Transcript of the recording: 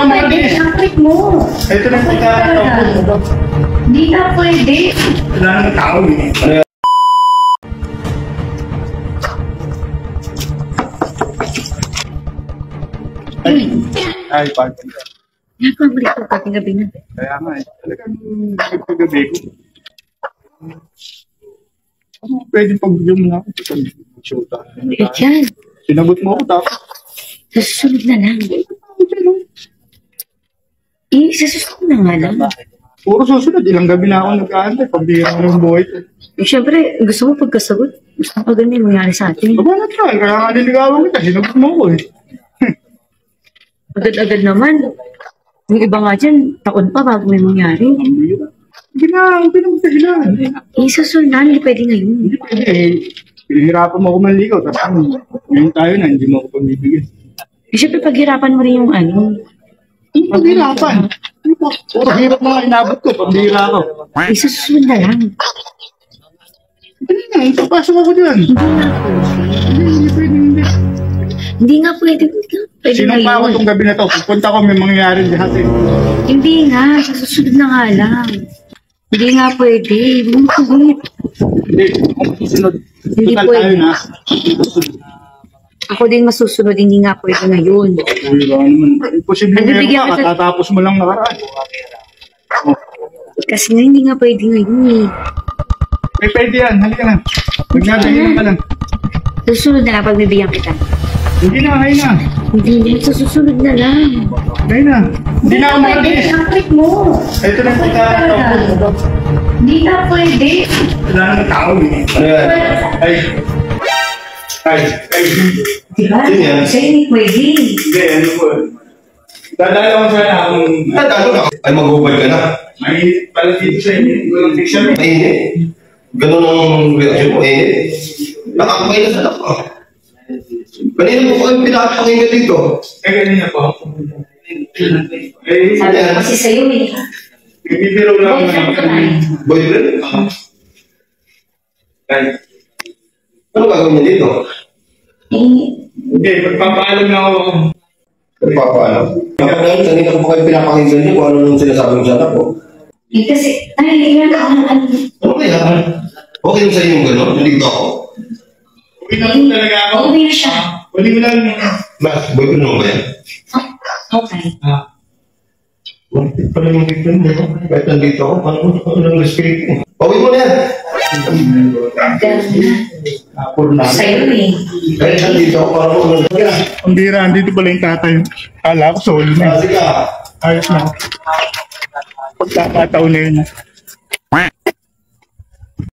ako pwede. Ang mo. Ito lang kita. Hindi na pwede. Wala nang tao eh. Ay, party. Napabalik ko kating gabi na. Kaya nga eh. Talagang nagpagabi ko. Pwede pagbigyan mo na ako. Shoota. Eh, dyan. Sinagot mo ako tapos. Sa susunod na lang. Eh, sa susunod na nga lang. Puro susunod. Ilang gabi na ako nag-aantay. Pagbigyan mo ng buhay ko. Eh, syempre, gusto mo pagkasagot. Gusto mo ganun yung mangyari sa atin. Babanat ka. Kaya nga niligawan kita. Sinagot mo ko eh. Agad-agad naman. Yung iba nga dyan, taon pa bago may mangyari. Hindi na, pinagdahilan. Eh, sa susunod na, hindi pwede ngayon. Hindi pwede eh. Pinahirapan mo ako manligaw. Tapos ngayon tayo na, hindi mo ako pagbibigyan. Eh, syempre, paghirapan mo rin yung ano. Hindi paghirapan. Puro hirap mga inabot ko. Pambihira ako. Eh, sa susunod na lang. Hindi na, ipapasok ako dyan. Hindi pwede, hindi. Hindi nga pwede. Pwede Sinong pa ako ngayon. itong gabi na to? Pupunta ko, may mangyayari lahat eh. Hindi nga, sa susunod na nga lang. Hindi nga pwede. Hindi mo kulit. Hindi, kung susunod. Hindi Total pwede. tayo na. Ako din masusunod, hindi nga pwede ngayon. Diba naman? Imposible Ano, meron bigyan ka, kita- katatapos mo lang nakaraan. Kasi nga hindi nga pwede ngayon eh. May pwede yan, halika na. Magnaganyan ka lang. Susunod na lang pagbibigyan kita. Hindi na, hay na. Hindi na, sa susunod na lang. Hay na. Hindi na ako makalis. Ang mo. Ito lang kita. Hindi na pwede. Wala nang tao eh. Ay. Ay. Ay. Diba? Sige. Sa'yo hindi pwede. Hindi, ano po. Dadala ko sana akong... Ano ka? Ay, mag-ubad ka na. May pala dito sa inyo. Walang fiction eh. Mainit. Ganun ang reaction mo, mainit. Nakakabay na sa anak ko. Kanina mo ko yung pinapakinggan dito. Eh, ganyan po. Eh, Sabi ko kasi sa'yo eh. bibiro lang Boyfriend ko na eh. Boyfriend? Ay. Ano gagawin niya dito? Hindi, magpapaalam na ako. Nagpapaalam. Kanina mo kayo pinapakinggan niyo kung ano nung sinasabi mo sa anak ko. Eh kasi, ay, yan ako. Ano kaya? Okay lang sa inyo yung gano'n? Nandito ako. Uwi na po talaga ako. Uwi na siya. Uli mo lang. Mas, boyfriend mo ba yan? Okay. Bakit pala yung boyfriend mo? Kahit nandito ako, anong respeto mo? Pauwi mo na yan! Apur na. Sa'yo eh. Kahit nandito ako, parang Ang bira, andito pala yung tatay. Kala ko solo na. Kasi ka, Ayos na. Pagkakataon na yun.